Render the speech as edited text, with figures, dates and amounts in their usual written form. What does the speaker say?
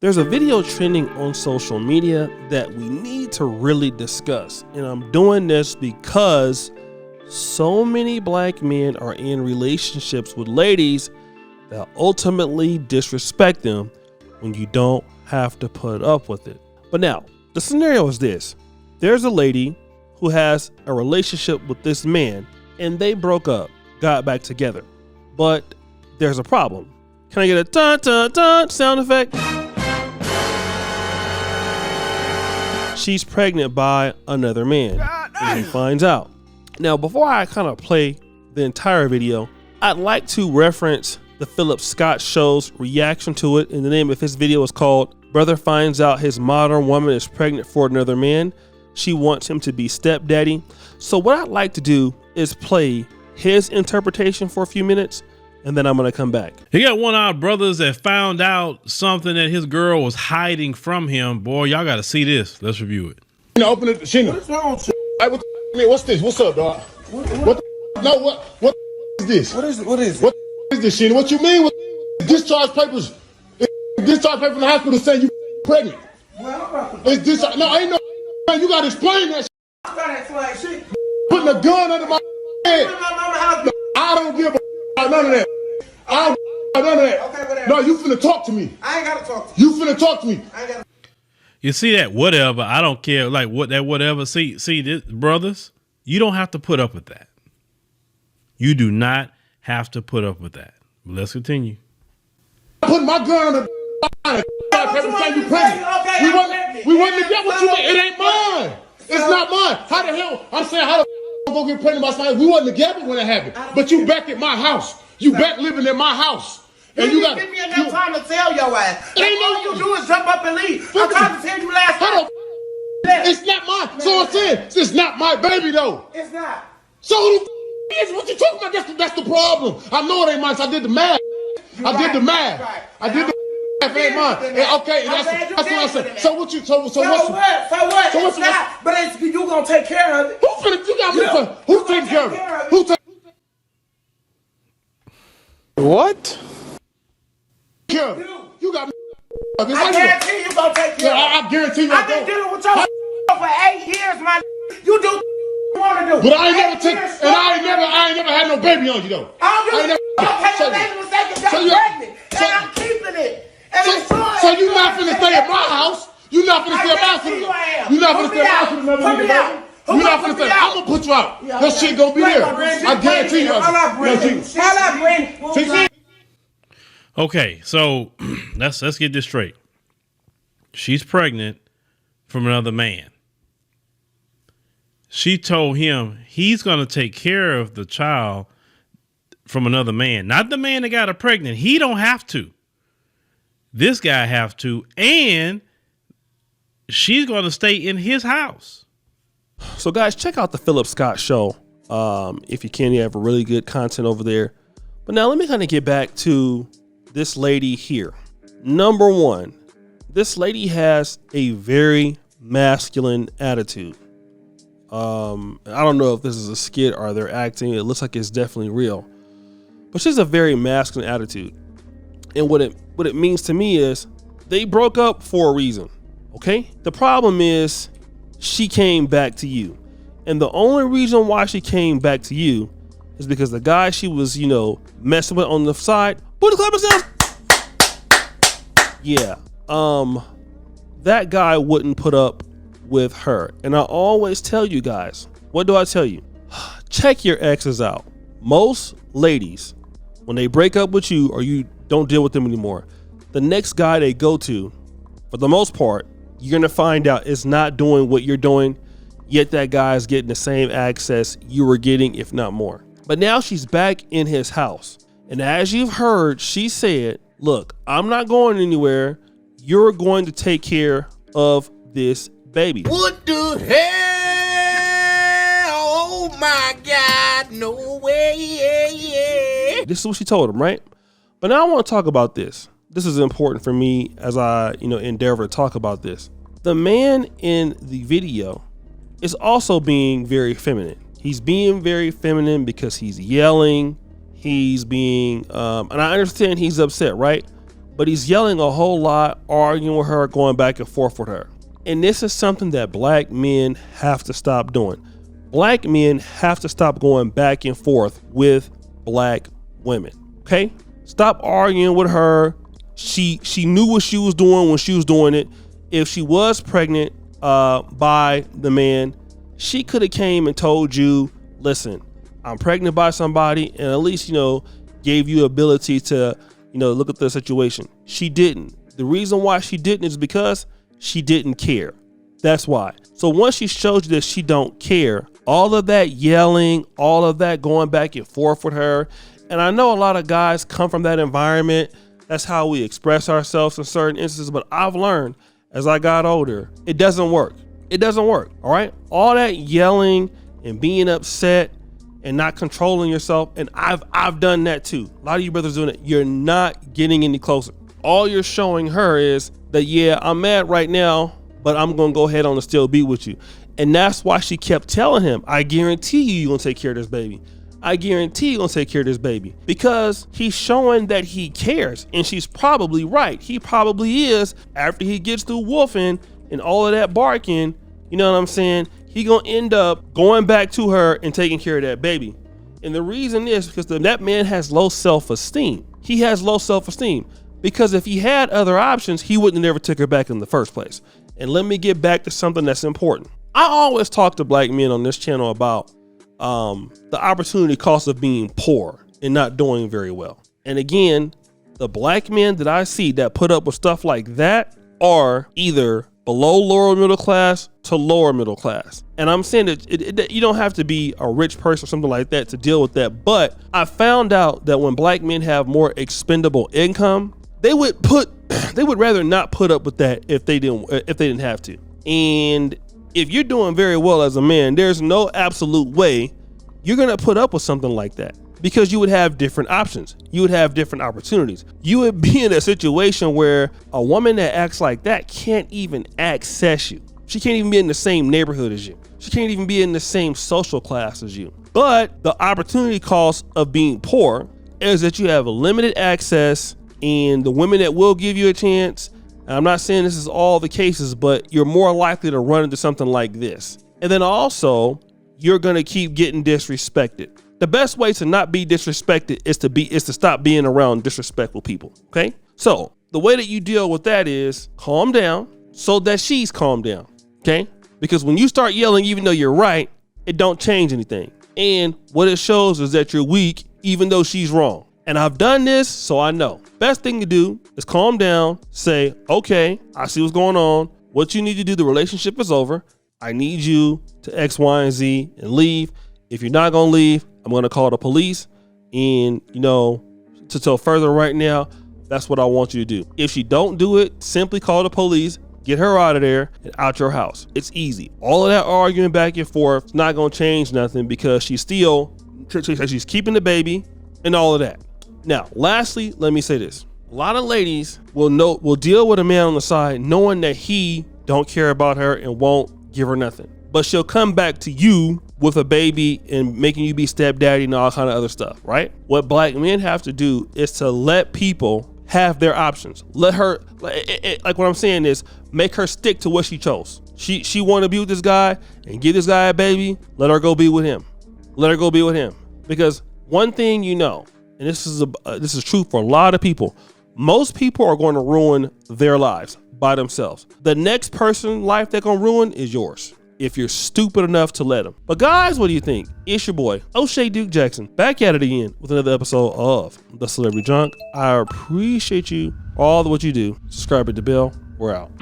There's a video trending on social media that we need to really discuss, and I'm doing this because so many black men are in relationships with ladies that ultimately disrespect them when you don't have to put up with it. But now, the scenario is this. There's a lady who has a relationship with this man, and they broke up, got back together. But there's a problem. Can I get a dun dun dun sound effect? She's pregnant by another man, and he finds out. Now, before I kind of play the entire video, I'd like to reference the Philip Scott Show's reaction to it, and the name of his video is called "Brother Finds Out His Modern Woman is Pregnant for Another Man. She Wants Him to Be Stepdaddy." So what I'd like to do is play his interpretation for a few minutes, and then I'm going to come back. He got one of our brothers that found out something that his girl was hiding from him. Boy, y'all got to see this. Let's review it. Open it, Sheena. What's wrong with you? Hey, what's this? What's up, dog? What is this? What is it? What is this, Sheena? What you mean with discharge papers? Discharge paper in the hospital saying you pregnant. It's discharge. No, ain't no. You got to explain that. Putting a gun under my head. I don't give a none of that. I don't none of that. Okay, whatever. No, you finna talk to me. I ain't gotta talk to you. You finna talk to me. I ain't gotta. You see that whatever, I don't care, like what that whatever. See this, brothers, you don't have to put up with that. You do not have to put up with that. But let's continue. Put my gun on the you pregnant. We wasn't to get what you mean. It ain't mine. It's not mine. How the hell? I'm saying how the I'm gonna get pregnant by somebody? We wasn't together when it happened. But you back at my house. You back living in my house. And you got give me enough time to tell your ass. Ain't all you do is jump up and leave. I'm trying to tell you last time. It's not mine. So I'm saying it's not my baby though. It's not. So who the is what you talking about? That's the problem. I know it ain't mine. So I did the math. I did the math. I did the math. It ain't mine. Okay, that's what I said. So what you told? So what's what? So what's not? But it's, you gonna take care of it. Who finna? You got me for? Who taking care of it? Who take? What? You got me. I guarantee you gonna take care of it. I guarantee you. I've been dealing with your for 8 years, man. You do you want to do. But I ain't never took, and I ain't never had no baby on you though. I ain't never baby mistake and got pregnant, and I'm keeping it. So you not finna stay at my house? You not finna stay at my house? You not finna stay at my house with another nigga? You not finna stay. I'm gonna put you out. That shit gonna be there. I guarantee you. Hello, Brandon. Okay, so let's get this straight. She's pregnant from another man. She told him he's going to take care of the child from another man, not the man that got her pregnant. He don't have to. This guy have to, and she's going to stay in his house. So guys, check out the Philip Scott Show. If you can, you have really good content over there. But now let me kind of get back to this lady here. Number one, this lady has a very masculine attitude. I don't know if this is a skit or they're acting. It looks like it's definitely real, but she's a very masculine attitude. And what it means to me is they broke up for a reason. Okay. The problem is she came back to you. And the only reason why she came back to you is because the guy she was, messing with on the side, put the clap herself. Yeah. That guy wouldn't put up with her. And I always tell you guys, what do I tell you? Check your exes out. Most ladies, when they break up with you or you don't deal with them anymore, the next guy they go to, for the most part, you're going to find out is not doing what you're doing, yet that guy is getting the same access you were getting, if not more. But now she's back in his house. And as you've heard, she said, look, I'm not going anywhere. You're going to take care of this baby. What the hell? Oh my God, no way. This is what she told him, right? But now I want to talk about this. This is important for me as I, endeavor to talk about this. The man in the video is also being very feminine. He's being very feminine because he's yelling. He's being, and I understand he's upset, right? but he's yelling a whole lot, arguing with her, going back and forth with her. And this is something that black men have to stop doing. Black men have to stop going back and forth with black women. Okay? Stop arguing with her. She knew what she was doing when she was doing it. If she was pregnant by the man, she could have came and told you, listen, I'm pregnant by somebody, and at least, gave you ability to, look at the situation. She didn't. The reason why she didn't is because she didn't care. That's why. So once she shows you that she don't care, all of that yelling, all of that going back and forth with her, and I know a lot of guys come from that environment. That's how we express ourselves in certain instances, but I've learned as I got older, it doesn't work. It doesn't work, all right? All that yelling and being upset and not controlling yourself, and I've done that too. A lot of you brothers doing it. You're not getting any closer. All you're showing her is that, yeah, I'm mad right now, but I'm gonna go ahead on and still be with you. And that's why she kept telling him, I guarantee you're gonna take care of this baby. I guarantee you're gonna take care of this baby. Because he's showing that he cares, and she's probably right. He probably is. After he gets through wolfing and all of that barking, you know what I'm saying? He gonna end up going back to her and taking care of that baby. And the reason is because that man has low self-esteem. He has low self-esteem because if he had other options, he wouldn't have never took her back in the first place. And let me get back to something that's important. I always talk to black men on this channel about the opportunity cost of being poor and not doing very well. And again, the black men that I see that put up with stuff like that are either below lower middle class to lower middle class. And I'm saying that you don't have to be a rich person or something like that to deal with that. But I found out that when black men have more expendable income, they would rather not put up with that if they didn't have to. And if you're doing very well as a man, there's no absolute way you're going to put up with something like that, because you would have different options. You would have different opportunities. You would be in a situation where a woman that acts like that can't even access you. She can't even be in the same neighborhood as you. She can't even be in the same social class as you. But the opportunity cost of being poor is that you have a limited access, and the women that will give you a chance, and I'm not saying this is all the cases, but you're more likely to run into something like this. And then also, you're gonna keep getting disrespected. The best way to not be disrespected is to stop being around disrespectful people, okay? So the way that you deal with that is calm down so that she's calmed down, okay? Because when you start yelling, even though you're right, it don't change anything. And what it shows is that you're weak, even though she's wrong. And I've done this, so I know. Best thing to do is calm down, say, okay, I see what's going on. What you need to do, the relationship is over. I need you to X, Y, and Z and leave. If you're not gonna leave, I'm gonna call the police. And to tell further right now, that's what I want you to do. If she don't do it, simply call the police, get her out of there and out your house. It's easy. All of that arguing back and forth is not gonna change nothing, because she's keeping the baby and all of that. Now, lastly, let me say this. A lot of ladies will deal with a man on the side knowing that he don't care about her and won't give her nothing. But she'll come back to you with a baby and making you be stepdaddy and all kind of other stuff, right? What black men have to do is to let people have their options. Let her, like what I'm saying is, make her stick to what she chose. She want to be with this guy and give this guy a baby. Let her go be with him. Let her go be with him. Because one thing and this is true for a lot of people, most people are going to ruin their lives by themselves. The next person's life they're going to ruin is yours, if you're stupid enough to let them. But guys, what do you think? It's your boy, O'Shea Duke Jackson, back at it again with another episode of The Celebrity Junk. I appreciate you, all what you do. Subscribe to the bell. We're out.